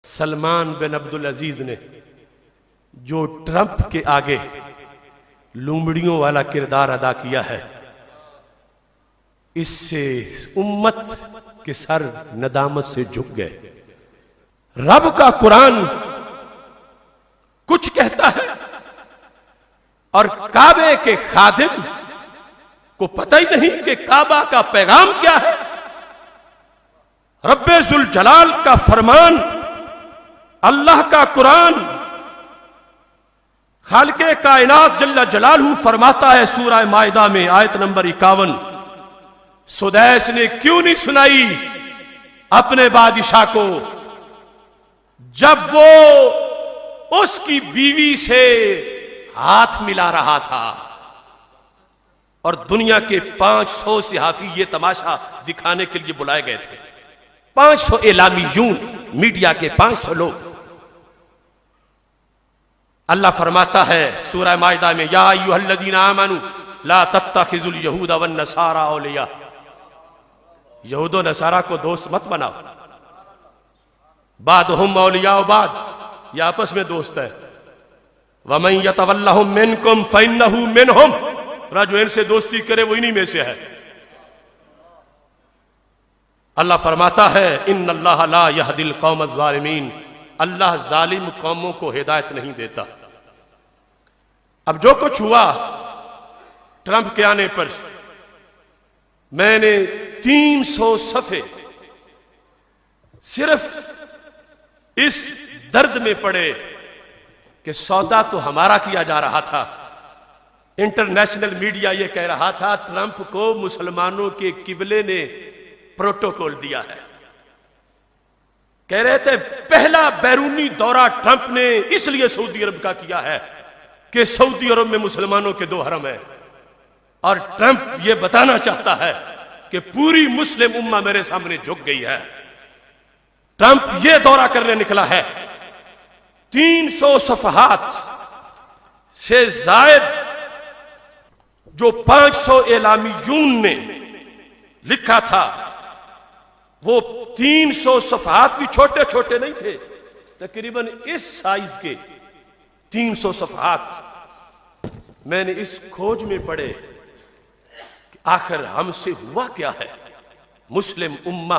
سلمان بن عبدالعزیز نے جو ٹرمپ کے آگے لومڑیوں والا کردار ادا کیا ہے، اس سے امت کے سر ندامت سے جھک گئے۔ رب کا قرآن کچھ کہتا ہے اور کعبے کے خادم کو پتہ ہی نہیں کہ کعبہ کا پیغام کیا ہے۔ رب ذوالجلال کا فرمان، اللہ کا قرآن، خالق کائنات جل جلالہ فرماتا ہے سورہ مائدہ میں آیت نمبر 51، سدیس نے کیوں نہیں سنائی اپنے بادشاہ کو جب وہ اس کی بیوی سے ہاتھ ملا رہا تھا اور دنیا کے 500 صحافی یہ تماشا دکھانے کے لیے بلائے گئے تھے، 500 اعلامیون، میڈیا کے 500 لوگ۔ اللہ فرماتا ہے سورہ مائدہ میں، یا ایھا الذین آمنوا لا تتخذوا اليہود والنصارى اولیاء، یہود و نصارہ کو دوست مت بناؤ، بعضهم اولیاء بعض، یہ آپس میں دوست ہے، ومن یتولہم منکم فانہ منہم، جو ان سے دوستی کرے وہ انہی میں سے ہے۔ اللہ فرماتا ہے ان اللہ لا یہدی القوم الظالمین، اللہ ظالم قوموں کو ہدایت نہیں دیتا۔ اب جو کچھ ہوا ٹرمپ کے آنے پر، میں نے 300 صفحے صرف اس درد میں پڑے کہ سودا تو ہمارا کیا جا رہا تھا، انٹرنیشنل میڈیا یہ کہہ رہا تھا ٹرمپ کو مسلمانوں کے قبلے نے پروٹوکول دیا ہے، کہہ رہے تھے پہلا بیرونی دورہ ٹرمپ نے اس لیے سعودی عرب کا کیا ہے کہ سعودی عرب میں مسلمانوں کے 2 حرم ہیں، اور ٹرمپ یہ بتانا چاہتا ہے کہ پوری مسلم امہ میرے سامنے جھک گئی ہے۔ ٹرمپ یہ دورہ کرنے نکلا ہے، 300 صفحات سے زائد جو 500 اعلامیون نے لکھا تھا، وہ 300 صفحات بھی چھوٹے چھوٹے نہیں تھے، تقریباً اس سائز کے 300 صفحات میں نے اس کھوج میں پڑھے کہ آخر ہم سے ہوا کیا ہے، مسلم امہ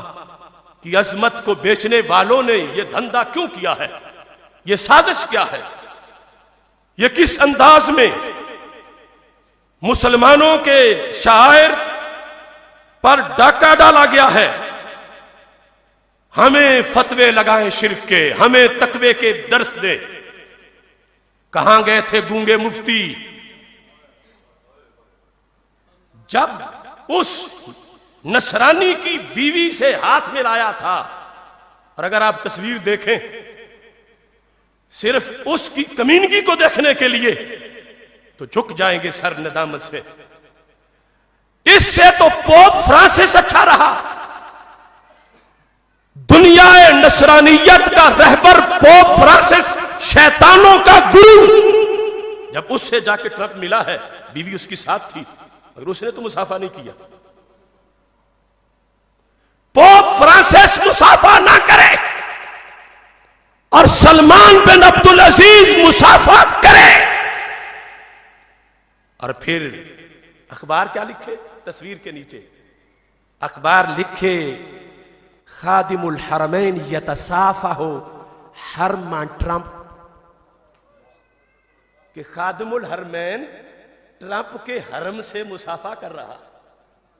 کی عظمت کو بیچنے والوں نے یہ دھندا کیوں کیا ہے، یہ سازش کیا ہے، یہ کس انداز میں مسلمانوں کے شعائر پر ڈاکہ ڈالا گیا ہے۔ ہمیں فتوے لگائیں شرک کے، ہمیں تقوی کے درس دے۔ کہاں گئے تھے گونگے مفتی جب اس نصرانی کی بیوی سے ہاتھ ملایا تھا؟ اور اگر آپ تصویر دیکھیں صرف اس کی کمینگی کو دیکھنے کے لیے تو جھک جائیں گے سر ندامت سے۔ اس سے تو پوپ فرانسس اچھا رہا، دنیا نصرانیت کا رہبر پوپ فرانسس، شیطانوں کا گرو، جب اس سے جا کے ٹرمپ ملا ہے، بیوی اس کی ساتھ تھی، مگر اس نے تو مصافحہ نہیں کیا۔ پوپ فرانسس مصافحہ نہ کرے اور سلمان بن عبدالعزیز مصافحہ کرے، اور پھر اخبار کیا لکھے تصویر کے نیچے؟ اخبار لکھے خادم الحرمین یتصافح حرم ٹرمپ، کہ خادم الحرمین ٹرمپ کے حرم سے مصافحہ کر رہا،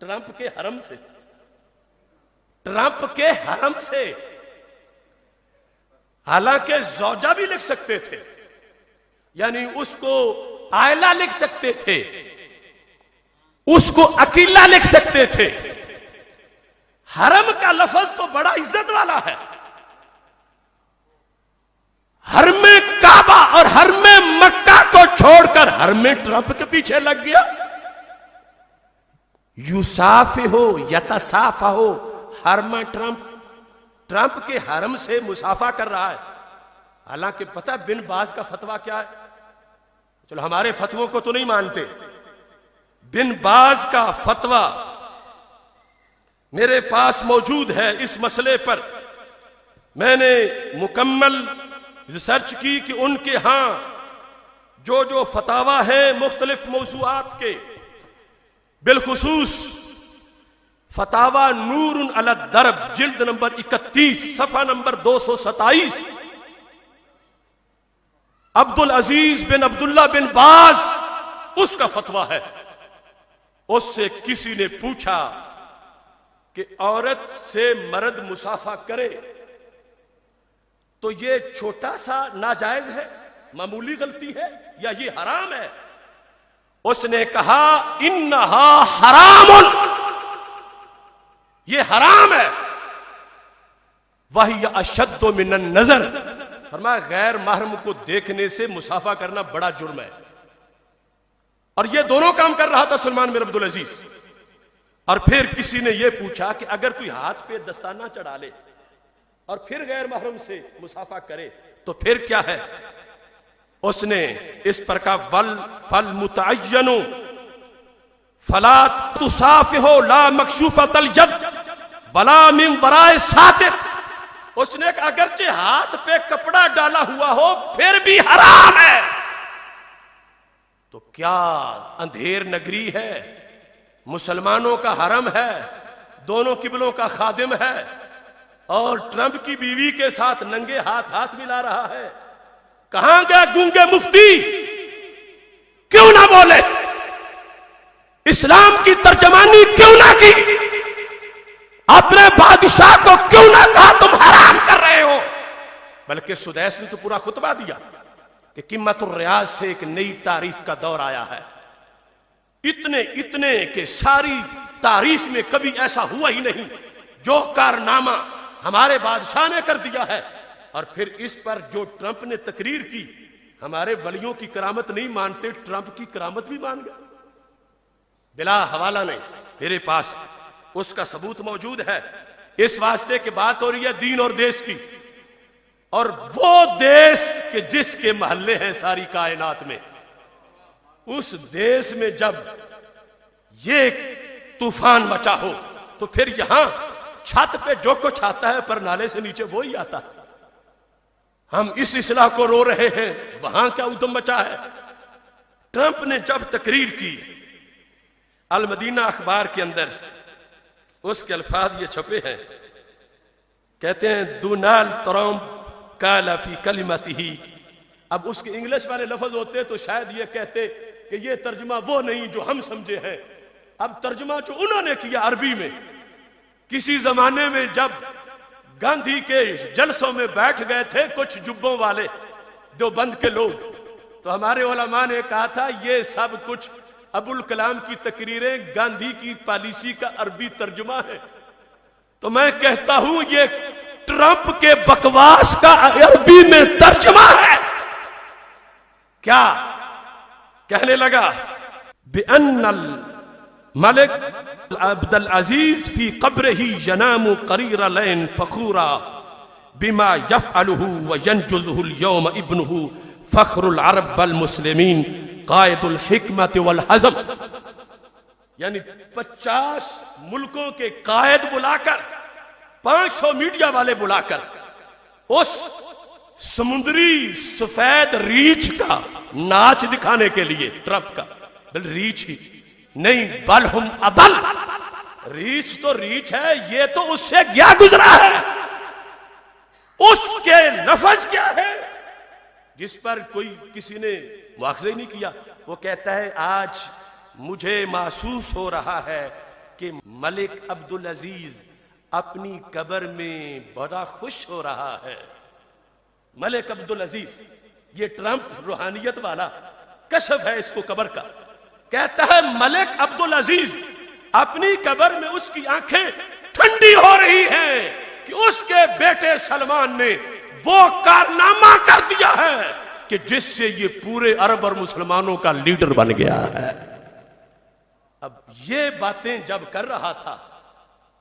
ٹرمپ کے حرم سے، ٹرمپ کے حرم سے۔ حالانکہ زوجہ بھی لکھ سکتے تھے، یعنی اس کو عائلہ لکھ سکتے تھے، اس کو اکیلا لکھ سکتے تھے۔ حرم کا لفظ تو بڑا عزت والا ہے، حرم کعبہ اور حرم مکہ کو چھوڑ کر حرم ٹرمپ کے پیچھے لگ گیا۔ یصافح یتصافح حرم ٹرمپ، ٹرمپ کے حرم سے مصافحہ کر رہا ہے۔ حالانکہ پتہ بن باز کا فتویٰ کیا ہے؟ چلو ہمارے فتووں کو تو نہیں مانتے، بن باز کا فتویٰ میرے پاس موجود ہے اس مسئلے پر، میں نے مکمل ریسرچ کی کہ ان کے ہاں جو فتاوا ہیں مختلف موضوعات کے، بالخصوص فتاوا نور علی الدرب جلد نمبر 31 صفحہ نمبر 227، عبدالعزیز بن عبداللہ بن باز اس کا فتویٰ ہے۔ اس سے کسی نے پوچھا کہ عورت سے مرد مصافحہ کرے تو یہ چھوٹا سا ناجائز ہے، معمولی غلطی ہے، یا یہ حرام ہے؟ اس نے کہا انہا حرام، یہ حرام ہے، وہی اشد من النظر، فرمایا غیر محرم کو دیکھنے سے مصافحہ کرنا بڑا جرم ہے۔ اور یہ دونوں کام کر رہا تھا سلمان بن عبدالعزیز۔ اور پھر کسی نے یہ پوچھا کہ اگر کوئی ہاتھ پہ دستانہ چڑھا لے اور پھر غیر محرم سے مصافحہ کرے تو پھر کیا ہے؟ اس نے اس پر کہا فالمتعین فلا تصافحوا لا مکشوفۃ الید ولا من وراء ساتر۔ اس نے کہا اگرچہ ہاتھ پہ کپڑا ڈالا ہوا ہو پھر بھی حرام ہے۔ تو کیا اندھیر نگری ہے، مسلمانوں کا حرم ہے، دونوں قبلوں کا خادم ہے، اور ٹرمپ کی بیوی کے ساتھ ننگے ہاتھ ملا رہا ہے؟ کہاں گئے گونگے مفتی؟ کیوں نہ بولے؟ اسلام کی ترجمانی کیوں نہ کی؟ اپنے بادشاہ کو کیوں نہ کہا تم حرام کر رہے ہو؟ بلکہ سدیس نے تو پورا خطبہ دیا کہ قمت الریاض سے ایک نئی تاریخ کا دور آیا ہے، اتنے کہ ساری تاریخ میں کبھی ایسا ہوا ہی نہیں جو کارنامہ ہمارے بادشاہ نے کر دیا ہے۔ اور پھر اس پر جو ٹرمپ نے تقریر کی، ہمارے ولیوں کی کرامت نہیں مانتے، ٹرمپ کی کرامت بھی مان گئے بلا حوالہ نہیں۔ میرے پاس اس کا ثبوت موجود ہے۔ اس واسطے کہ بات ہو رہی ہے دین اور دیش کی، اور وہ دیش کہ جس کے محلے ہیں ساری کائنات میں، اس دیش میں جب یہ طوفان مچا ہو تو پھر یہاں چھت پہ جو کچھ آتا ہے پر نالے سے نیچے وہی آتا ہے۔ ہم اس اصلاح کو رو رہے ہیں، وہاں کیا ادھم مچا ہے۔ ٹرمپ نے جب تقریر کی، المدینہ اخبار کے اندر اس کے الفاظ یہ چھپے ہیں، کہتے ہیں ڈونالڈ ٹرمپ قال فی کلمتہ۔ اب اس کے انگلش والے لفظ ہوتے تو شاید یہ کہتے کہ یہ ترجمہ وہ نہیں جو ہم سمجھے ہیں۔ اب ترجمہ جو انہوں نے کیا عربی میں، کسی زمانے میں جب گاندھی کے جلسوں میں بیٹھ گئے تھے کچھ جبوں والے دیوبند کے لوگ، تو ہمارے علماء نے کہا تھا یہ سب کچھ ابوالکلام کی تقریریں گاندھی کی پالیسی کا عربی ترجمہ ہے۔ تو میں کہتا ہوں یہ ٹرمپ کے بکواس کا عربی میں ترجمہ ہے۔ کیا کہنے لگا؟ بِأَنَّ الملک عبدالعزیز فی قبرہ ینام قریر لین فخورا بما یفعلہ وینجزہ اليوم ابنہ فخر العرب والمسلمین قائد الحکمت والحزم۔ یعنی 50 ملکوں کے قائد بلا کر، 500 میڈیا والے بلا کر اس سمندری سفید ریچھ کا ناچ دکھانے کے لیے، ٹرمپ کا بل ریچھ ہی نہیں بل ہم ادل، ریچھ تو ریچھ ہے، یہ تو اس سے گیا گزرا ہے۔ اس کے لفظ کیا ہے جس پر کوئی کسی نے مواخذہ ہی نہیں کیا؟ وہ کہتا ہے آج مجھے محسوس ہو رہا ہے کہ ملک عبدالعزیز اپنی قبر میں بڑا خوش ہو رہا ہے۔ ملک عبدالعزیز، یہ ٹرمپ روحانیت والا کشف ہے اس کو قبر کا، کہتا ہے ملک عبدالعزیز اپنی قبر میں اس کی آنکھیں ٹھنڈی ہو رہی ہیں کہ اس کے بیٹے سلمان نے وہ کارنامہ کر دیا ہے کہ جس سے یہ پورے عرب اور مسلمانوں کا لیڈر بن گیا ہے۔ اب یہ باتیں جب کر رہا تھا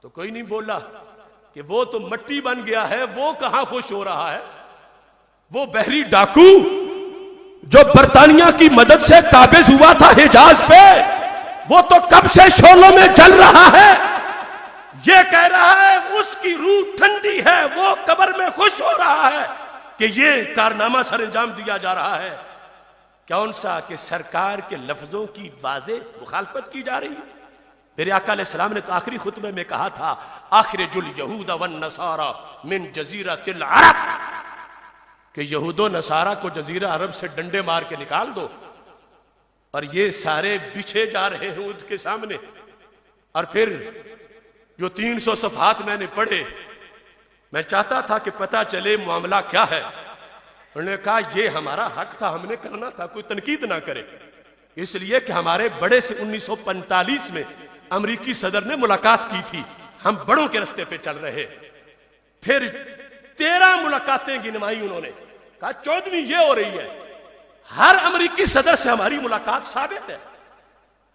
تو کوئی نہیں بولا کہ وہ تو مٹی بن گیا ہے، وہ کہاں خوش ہو رہا ہے؟ وہ بحری ڈاکو جو برطانیہ کی مدد سے قابض ہوا تھا حجاز پہ، وہ تو کب سے شعلوں میں جل رہا ہے۔ یہ کہہ رہا ہے اس کی روح ٹھنڈی ہے، وہ قبر میں خوش ہو رہا ہے کہ یہ کارنامہ سر انجام دیا جا رہا ہے۔ کون سا؟ کہ سرکار کے لفظوں کی واضح مخالفت کی جا رہی ہے۔ میرے آقا علیہ السلام نے تو آخری خطبے میں کہا تھا اخرج الیہود والنصارى من جزیرۃ العرب، کہ یہود و نصارہ کو جزیرہ عرب سے ڈنڈے مار کے نکال دو، اور یہ سارے بچھے جا رہے ہیں ان کے سامنے۔ اور پھر جو 300 صفحات میں نے پڑھے، میں چاہتا تھا کہ پتہ چلے معاملہ کیا ہے۔ انہوں نے کہا یہ ہمارا حق تھا، ہم نے کرنا تھا، کوئی تنقید نہ کرے، اس لیے کہ ہمارے بڑے سے 1945 میں امریکی صدر نے ملاقات کی تھی، ہم بڑوں کے رستے پہ چل رہے۔ پھر 13 ملاقاتیں گنوائی انہوں نے، کہا 14ویں یہ ہو رہی ہے۔ ہر امریکی صدر سے ہماری ملاقات ثابت ہے،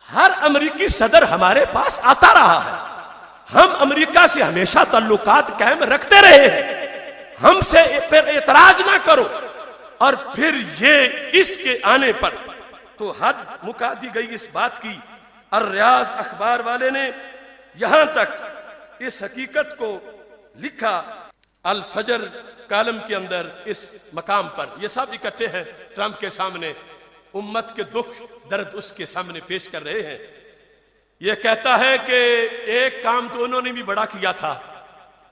ہر امریکی صدر ہمارے پاس آتا رہا ہے، ہم امریکہ سے ہمیشہ تعلقات قائم رکھتے رہے ہیں، ہم سے پھر اعتراض نہ کرو۔ اور پھر یہ اس کے آنے پر تو حد مکا دی گئی اس بات کی۔ الریاض اخبار والے نے یہاں تک اس حقیقت کو لکھا، الفجر کالم کے اندر اس مقام پر، یہ سب اکٹھے ہیں ٹرمپ کے سامنے، امت کے دکھ درد اس کے سامنے پیش کر رہے ہیں۔ یہ کہتا ہے کہ ایک کام تو انہوں نے بھی بڑا کیا تھا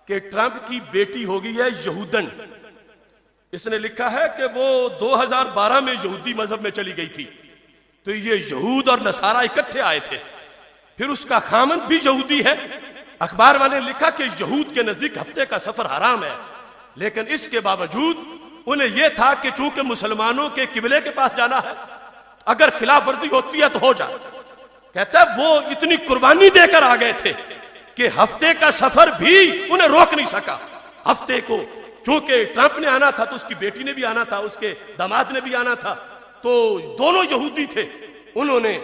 کہ ٹرمپ کی بیٹی ہو گئی ہے یہودن۔ اس نے لکھا ہے کہ وہ 2012 میں یہودی مذہب میں چلی گئی تھی، تو یہ یہود اور نصارہ اکٹھے آئے تھے، پھر اس کا خامند بھی یہودی ہے۔ اخبار والے نے لکھا کہ یہود کے نزدیک ہفتے کا سفر حرام ہے، لیکن اس کے باوجود انہیں یہ تھا کہ چونکہ مسلمانوں کے قبلے کے پاس جانا ہے، اگر خلاف ورزی ہوتی ہے تو ہو جائے۔ کہتا ہے وہ اتنی قربانی دے کر آ گئے تھے کہ ہفتے کا سفر بھی انہیں روک نہیں سکا۔ ہفتے کو چونکہ ٹرمپ نے آنا تھا تو اس کی بیٹی نے بھی آنا تھا، اس کے داماد نے بھی آنا تھا، تو دونوں یہودی تھے، انہوں نے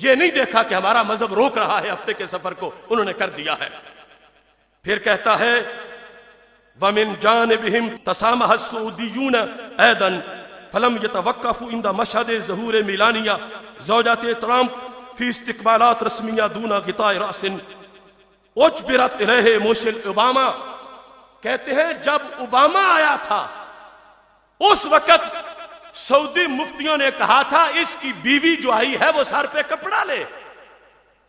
یہ نہیں دیکھا کہ ہمارا مذہب روک رہا ہے ہفتے کے سفر کو، انہوں نے کر دیا ہے۔ پھر کہتا ہے وَمِن جَانِبِهِمْ تَسَامَحَ السُّعُودِيُّونَ أَيْضًا فَلَمْ يَتَوَقَّفُوا عِنْدَ مَشْهَدِ ظُهُورِ مِلَانِيَا زَوْجَةِ ٹرمپ فِي اسْتِقْبَالَاتٍ رَسْمِيَّةٍ دُونَ غِطَاءِ رَأْسٍ أُجْبِرَتْ إِلَيْهِ مِشَیل اوباما۔ کہتے ہیں جب اوباما آیا تھا اس وقت سعودی مفتیوں نے کہا تھا اس کی بیوی جو آئی ہے وہ سر پہ کپڑا لے،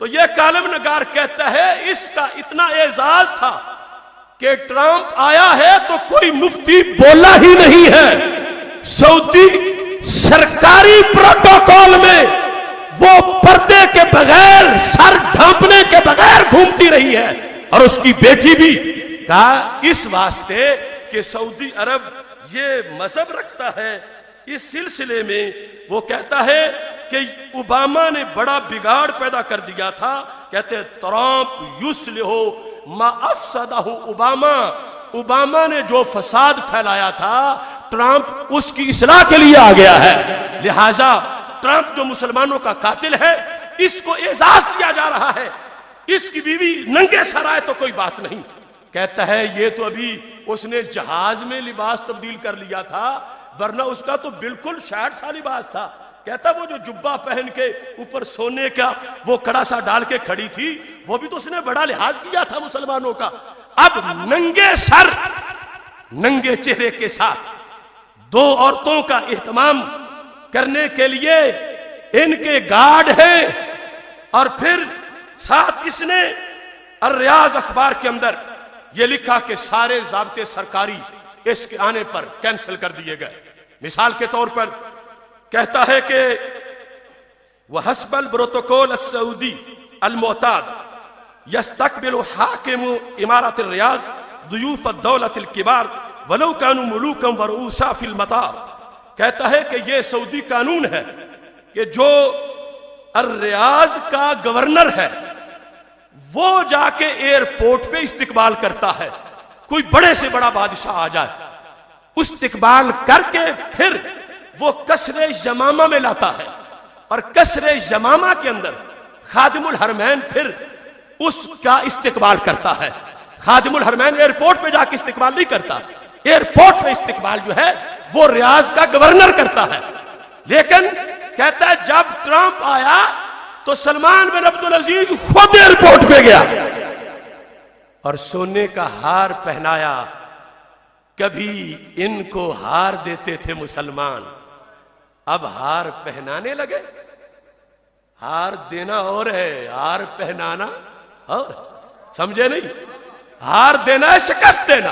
تو یہ کالم نگار کہتا ہے اس کا اتنا اعزاز تھا کہ ٹرمپ آیا ہے تو کوئی مفتی بولا ہی نہیں ہے۔ سعودی سرکاری پروٹوکول میں وہ پردے کے بغیر، سر ڈھانپنے کے بغیر گھومتی رہی ہے، اور اس کی بیٹی بھی کہا اس واسطے کہ سعودی عرب یہ مذہب رکھتا ہے۔ اس سلسلے میں وہ کہتا ہے کہ اوباما نے بڑا بگاڑ پیدا کر دیا تھا، کہتے ہیں ٹرمپ یصلح ما افسدہ اوباما، اوباما نے جو فساد پھیلایا تھا ٹرمپ اس کی اصلاح کے لیے آ گیا ہے۔ لہٰذا ٹرمپ جو مسلمانوں کا قاتل ہے اس کو اعزاز دیا جا رہا ہے، اس کی بیوی ننگے سر آئے تو کوئی بات نہیں۔ کہتا ہے یہ تو ابھی اس نے جہاز میں لباس تبدیل کر لیا تھا، ورنہ اس کا تو بالکل شارٹ سا لباس تھا۔ کہتا وہ جو جبہ پہن کے اوپر سونے کا وہ کڑا سا ڈال کے کھڑی تھی، وہ بھی تو اس نے بڑا لحاظ کیا تھا مسلمانوں کا۔ اب ننگے سر ننگے چہرے کے ساتھ دو عورتوں کا اہتمام کرنے کے لیے ان کے گارڈ ہیں، اور پھر ساتھ اس نے الریاض اخبار کے اندر یہ لکھا کہ سارے ضابطے سرکاری اس کے آنے پر کینسل کر دیے گئے۔ مثال کے طور پر کہتا ہے کہ وحسب البروتوکول السعودی المعتاد یستقبل حاکم امارت الریاض ضیوف الدولت الکبار ولو کانوا ملوکا ورؤسا فی المطار۔ کہتا ہے کہ یہ سعودی قانون ہے کہ جو الریاض کا گورنر ہے وہ جا کے ایئرپورٹ پہ استقبال کرتا ہے، کوئی بڑے سے بڑا بادشاہ آ جائے، استقبال کر کے پھر وہ قصر یمامہ میں لاتا ہے، اور قصر یمامہ کے اندر خادم الحرمین پھر اس کا استقبال کرتا ہے۔ خادم الحرمین ایئرپورٹ پہ جا کے استقبال نہیں کرتا، ایئرپورٹ پہ استقبال جو ہے وہ ریاض کا گورنر کرتا ہے۔ لیکن کہتا ہے جب ٹرمپ آیا تو سلمان بن عبدالعزیز خود ایئرپورٹ پہ گیا، اور سونے کا ہار پہنایا، کبھی ان کو ہار دیتے تھے مسلمان، اب ہار پہنانے لگے۔ ہار دینا اور ہے، ہار پہنانا اور، سمجھے نہیں؟ ہار دینا ہے شکست دینا۔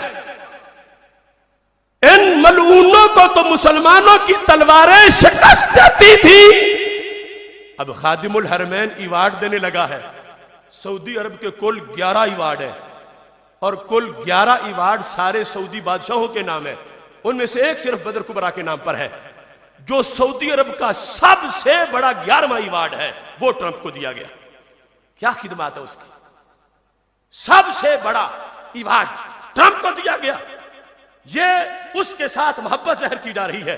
ان ملعونوں کو تو مسلمانوں کی تلواریں شکست دیتی تھی۔ اب خادم الحرمین ایوارڈ دینے لگا ہے۔ سعودی عرب کے کل 11 ایوارڈ ہیں، اور کل 11 ایوارڈ سارے سعودی بادشاہوں کے نام ہیں، ان میں سے ایک صرف بدر کبریٰ کے نام پر ہے۔ جو سعودی عرب کا سب سے بڑا 11واں ایوارڈ ہے وہ ٹرمپ کو دیا گیا۔ کیا خدمات ہے اس کی؟ سب سے بڑا ایوارڈ ٹرمپ کو دیا گیا۔ یہ اس کے ساتھ محبت ظاہر کی جا رہی ہے،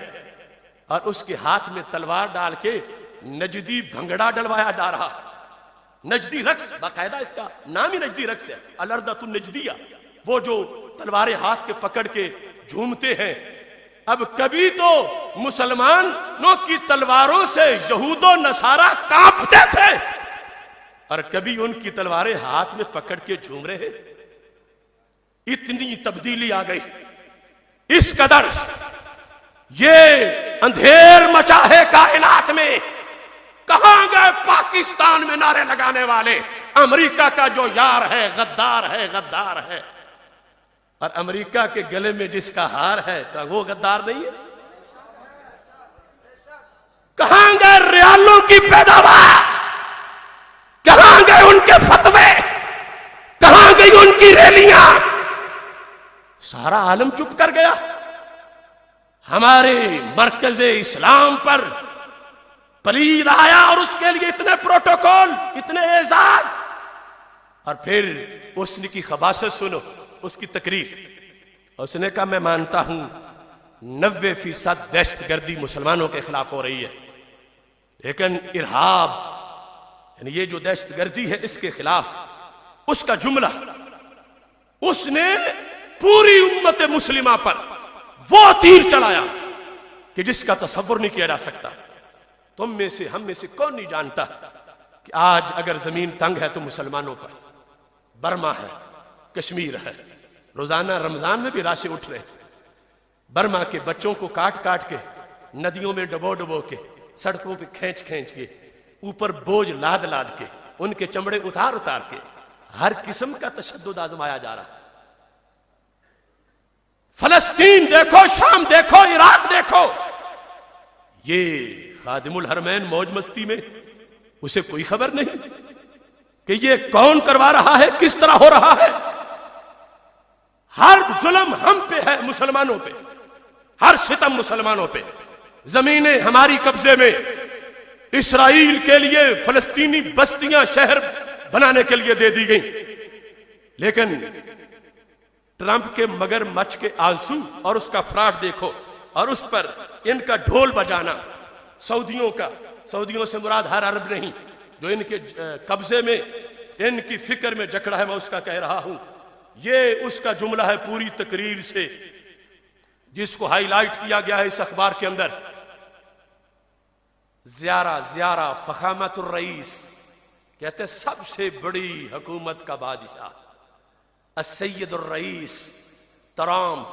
اور اس کے ہاتھ میں تلوار ڈال کے نجدی بھنگڑا ڈلوایا جا رہا۔ نجدی رقص، باقاعدہ اس کا نام ہی نجدی رقص ہے، الردۃ النجدیہ، وہ جو تلواریں ہاتھ کے پکڑ کے جھومتے ہیں۔ اب کبھی تو مسلمانوں کی تلواروں سے یہود و نصارہ کانپتے تھے، اور کبھی ان کی تلواریں ہاتھ میں پکڑ کے جھوم رہے۔ اتنی تبدیلی آ گئی، اس قدر یہ اندھیر مچا ہے کائنات میں۔ کہاں گئے پاکستان میں نعرے لگانے والے، امریکہ کا جو یار ہے غدار ہے، غدار ہے؟ اور امریکہ کے گلے میں جس کا ہار ہے تو وہ غدار نہیں ہے؟ کہاں گئے ریالوں کی پیداوار؟ کہاں گئے ان کے فتوے؟ کہاں گئی ان کی ریلیاں؟ سارا عالم چپ کر گیا۔ ہمارے مرکز اسلام پر پلید آیا، اور اس کے لیے اتنے پروٹوکول، اتنے اعزاز، اور پھر اس نے کی خباثت سنو، اس کی تقریر۔ اس نے کہا میں مانتا ہوں 90% دہشت گردی مسلمانوں کے خلاف ہو رہی ہے، لیکن ارہاب، یعنی یہ جو دہشت گردی ہے اس کے خلاف، اس کا جملہ اس نے پوری امت مسلمہ پر وہ تیر چلایا کہ جس کا تصور نہیں کیا جا سکتا۔ تم میں سے، ہم میں سے کون نہیں جانتا کہ آج اگر زمین تنگ ہے تو مسلمانوں پر، برما ہے، کشمیر ہے، روزانہ رمضان میں بھی راشیں اٹھ رہے ہیں۔ برما کے بچوں کو کاٹ کاٹ کے، ندیوں میں ڈبو ڈبو کے، سڑکوں پہ کھینچ کھینچ کے، اوپر بوجھ لاد لاد کے، ان کے چمڑے اتار اتار کے، ہر قسم کا تشدد آزمایا جا رہا۔ فلسطین دیکھو، شام دیکھو، عراق دیکھو، یہ خادم الحرمین موج مستی میں، اسے کوئی خبر نہیں کہ یہ کون کروا رہا ہے، کس طرح ہو رہا ہے۔ ہر ظلم ہم پہ ہے، مسلمانوں پہ، ہر ستم مسلمانوں پہ۔ زمینیں ہماری قبضے میں، اسرائیل کے لیے فلسطینی بستیاں شہر بنانے کے لیے دے دی گئیں، لیکن ٹرمپ کے مگر مچھ کے آنسو اور اس کا فراڈ دیکھو، اور اس پر ان کا ڈھول بجانا سعودیوں کا۔ سعودیوں سے مراد ہر عرب نہیں، جو ان کے قبضے میں، ان کی فکر میں جکڑا ہے، میں اس کا کہہ رہا ہوں۔ یہ اس کا جملہ ہے پوری تقریر سے، جس کو ہائی لائٹ کیا گیا ہے اس اخبار کے اندر۔ زیارہ فخامت الرئیس، کہتے ہیں سب سے بڑی حکومت کا بادشاہ السید الرئیس ٹرمپ،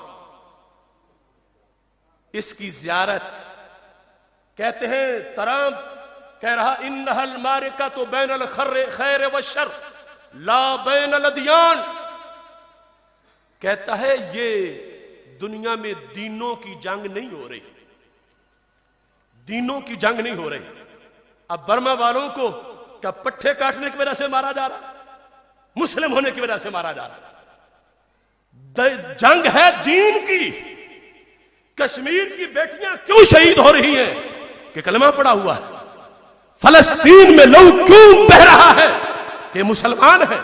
اس کی زیارت، کہتے ہیں ٹرمپ کہہ رہا انہا المارکۃ بین الخیر والشر لا بین الادیان، کہتا ہے یہ دنیا میں دینوں کی جنگ نہیں ہو رہی، دینوں کی جنگ نہیں ہو رہی۔ اب برما والوں کو کیا پٹھے کاٹنے کی وجہ سے مارا جا رہا، مسلم ہونے کی وجہ سے مارا جا رہا؟ جنگ ہے دین کی۔ کشمیر کی بیٹیاں کیوں شہید ہو رہی ہیں؟ کہ کلمہ پڑا ہوا ہے۔ فلسطین میں لوگ کیوں بہ رہا ہے؟ کہ مسلمان ہیں۔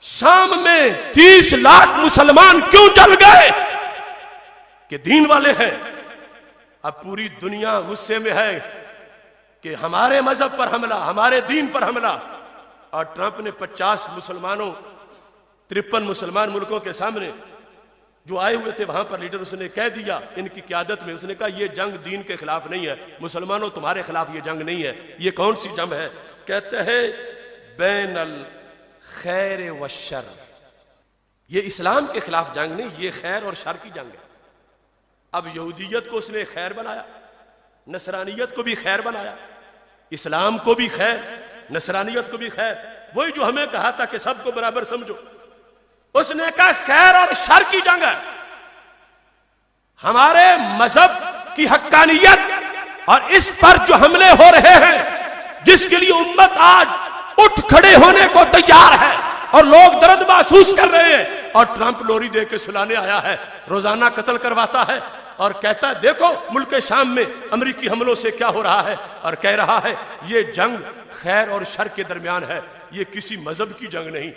شام میں 30 لاکھ مسلمان کیوں جل گئے؟ کہ دین والے ہیں۔ اب پوری دنیا غصے میں ہے کہ ہمارے مذہب پر حملہ، ہمارے دین پر حملہ، اور ٹرمپ نے 50 مسلمانوں، 53 مسلمان ملکوں کے سامنے جو آئے ہوئے تھے وہاں پر لیڈر، اس نے کہہ دیا ان کی قیادت میں، اس نے کہا یہ جنگ دین کے خلاف نہیں ہے، مسلمانوں تمہارے خلاف یہ جنگ نہیں ہے۔ یہ کون سی جنگ ہے؟ کہتے ہیں بین الخیر والشر، یہ اسلام کے خلاف جنگ نہیں، یہ خیر اور شر کی جنگ ہے۔ اب یہودیت کو اس نے خیر بنایا، نصرانیت کو بھی خیر بنایا، اسلام کو بھی خیر، نصرانیت کو بھی خیر۔ وہی جو ہمیں کہا تھا کہ سب کو برابر سمجھو، اس نے کہا خیر اور شر کی جنگ ہے۔ ہمارے مذہب کی حقانیت اور اس پر جو حملے ہو رہے ہیں، جس کے لیے امت آج اٹھ کھڑے ہونے کو تیار ہے اور لوگ درد محسوس کر رہے ہیں، اور ٹرمپ لوری دے کے سلانے آیا ہے، روزانہ قتل کرواتا ہے اور کہتا ہے دیکھو ملک شام میں امریکی حملوں سے کیا ہو رہا ہے، اور کہہ رہا ہے یہ جنگ خیر اور شر کے درمیان ہے، یہ کسی مذہب کی جنگ نہیں۔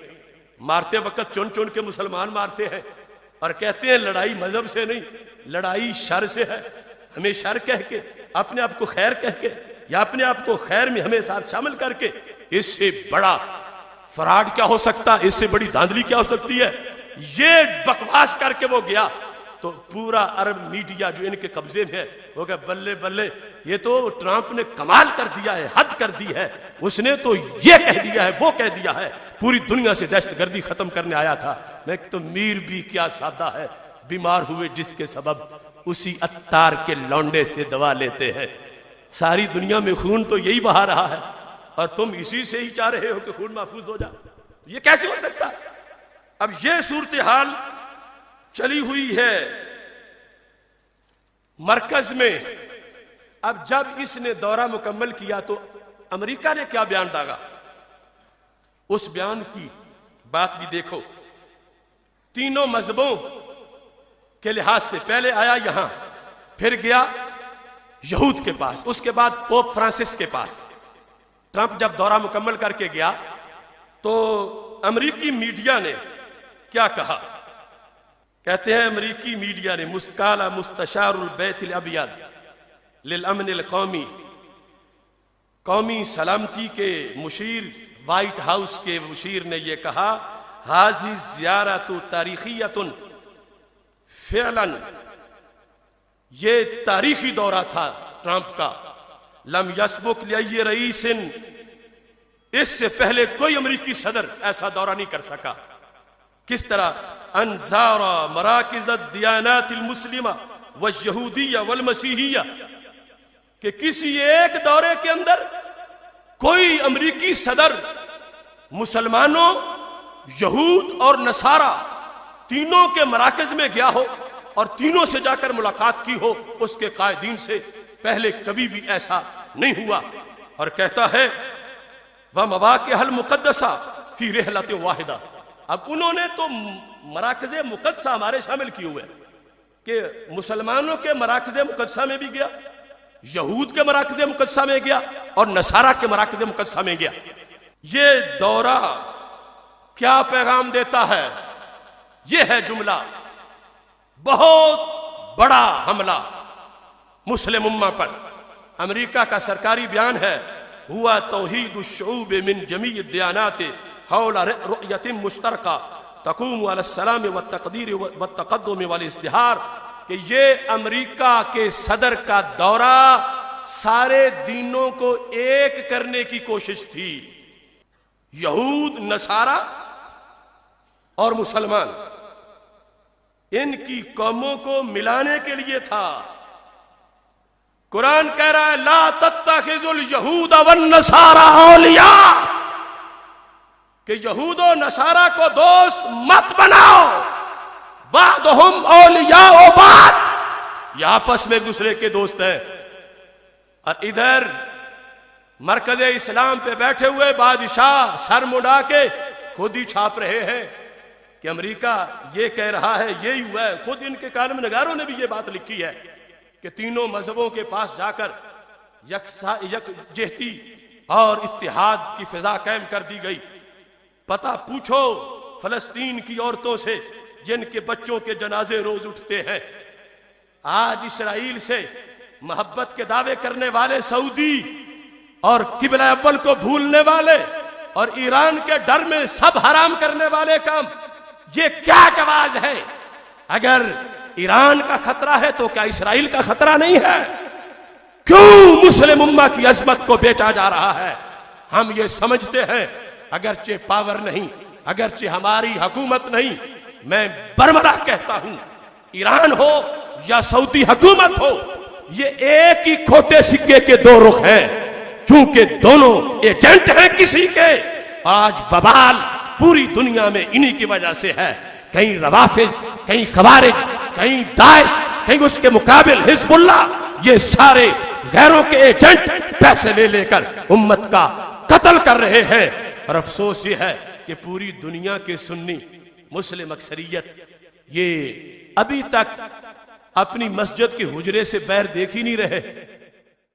مارتے وقت چن چن کے مسلمان مارتے ہیں اور کہتے ہیں لڑائی مذہب سے نہیں، لڑائی شر سے ہے۔ ہمیں شر کہہ کے، اپنے آپ کو خیر کہہ کے، یا اپنے آپ کو خیر میں ہمیں ساتھ شامل کر کے، اس سے بڑا فراڈ کیا ہو سکتا، اس سے بڑی دھاندلی کیا ہو سکتی ہے؟ یہ بکواس کر کے وہ گیا تو پورا عرب میڈیا جو ان کے قبضے میں ہے وہ کہ بلے بلے، یہ تو ٹرمپ نے کمال کر دیا ہے، حد کر دی ہے، اس نے تو یہ کہہ دیا ہے، وہ کہہ دیا ہے، پوری دنیا سے دہشت گردی ختم کرنے آیا تھا۔ میں تو میر بھی کیا سادہ ہے، بیمار ہوئے جس کے سبب اسی عطار کے لونڈے سے دوا لیتے ہیں۔ ساری دنیا میں خون تو یہی بہا رہا ہے اور تم اسی سے ہی چاہ رہے ہو کہ خون محفوظ ہو جائے، یہ کیسے ہو سکتا؟ اب یہ صورتحال چلی ہوئی ہے مرکز میں۔ اب جب اس نے دورہ مکمل کیا تو امریکہ نے کیا بیان داغا، اس بیان کی بات بھی دیکھو۔ تینوں مذہبوں کے لحاظ سے پہلے آیا یہاں، پھر گیا یہود کے پاس، اس کے بعد پوپ فرانسس کے پاس۔ ٹرمپ جب دورہ مکمل کر کے گیا تو امریکی میڈیا نے کیا کہا؟ کہتے ہیں امریکی میڈیا نے قال مستشار البیت الابیض للامن القومی، قومی سلامتی کے مشیر، وائٹ ہاؤس کے مشیر نے یہ کہا ھذی زیارت تاریخیۃ، فعلا یہ تاریخی دورہ تھا ٹرمپ کا، لم یسبق لی رئیس، اس سے پہلے کوئی امریکی صدر ایسا دورہ نہیں کر سکا۔ کس طرح؟ ان زار مراکز الدیانات المسلمہ والیہودیہ والمسیحیہ، کہ کسی ایک دورے کے اندر کوئی امریکی صدر مسلمانوں، یہود اور نصارہ تینوں کے مراکز میں گیا ہو اور تینوں سے جا کر ملاقات کی ہو، اس کے قائدین سے پہلے کبھی بھی ایسا نہیں ہوا۔ اور کہتا ہے وَمَوَاقِعَ الْمُقَدَّسَةَ فِي رِحْلَةٍ وَاحِدَةٍ، اب انہوں نے تو مراکز مقدسہ ہمارے شامل کیے ہوئے کہ مسلمانوں کے مراکز مقدسہ میں بھی گیا، یہود کے مراکز مقدسہ میں گیا اور نصارہ کے مراکز مقدسہ میں گیا۔ یہ دورہ کیا پیغام دیتا ہے؟ یہ ہے جملہ، بہت بڑا حملہ مسلم امہ پر۔ امریکہ کا سرکاری بیان ہے ہوا توحید الشعوب من جمیع الدیانات حول رؤیت مشترکہ تقوم علی السلام والتقدیر والتقدم والازدہار، کہ یہ امریکہ کے صدر کا دورہ سارے دینوں کو ایک کرنے کی کوشش تھی، یہود، نصارہ اور مسلمان، ان کی قوموں کو ملانے کے لیے تھا۔ قرآن کہہ رہا ہے لا تتخذوا اليہود والنصارى اولیاء، کہ یہود و نصارہ کو دوست مت بناؤ، بعضهم اولیاء بعض، یہ آپس میں ایک دوسرے کے دوست ہیں۔ اور ادھر مرکز اسلام پہ بیٹھے ہوئے بادشاہ سر مڑا کے خود ہی چھاپ رہے ہیں کہ امریکہ یہ کہہ رہا ہے، یہی ہوا ہے۔ خود ان کے کالم نگاروں نے بھی یہ بات لکھی ہے کہ تینوں مذہبوں کے پاس جا کر یکجہتی اور اتحاد کی فضا قائم کر دی گئی۔ پتہ پوچھو فلسطین کی عورتوں سے جن کے بچوں کے جنازے روز اٹھتے ہیں، آج اسرائیل سے محبت کے دعوے کرنے والے سعودی اور قبلہ اول کو بھولنے والے اور ایران کے ڈر میں سب حرام کرنے والے کام، یہ کیا جواز ہے؟ اگر ایران کا خطرہ ہے تو کیا اسرائیل کا خطرہ نہیں ہے؟ کیوں مسلم امہ کی عظمت کو بیچا جا رہا ہے؟ ہم یہ سمجھتے ہیں اگرچہ پاور نہیں، اگرچہ ہماری حکومت نہیں، میں برملا کہتا ہوں، ایران ہو یا سعودی حکومت ہو، یہ ایک ہی کھوٹے سکے کے دو رخ ہیں، چونکہ دونوں ایجنٹ ہیں کسی کے۔ آج وبال پوری دنیا میں انہی کی وجہ سے ہے، کہیں روافض، کہیں خوارج، کہیں داعش، کہیں اس کے مقابل حزب اللہ، یہ سارے غیروں کے ایجنٹ پیسے لے لے کر امت کا قتل کر رہے ہیں۔ اور افسوس یہ ہے کہ پوری دنیا کے سنی مسلم اکثریت یہ ابھی تک اپنی مسجد کے حجرے سے بیر دیکھ ہی نہیں رہے۔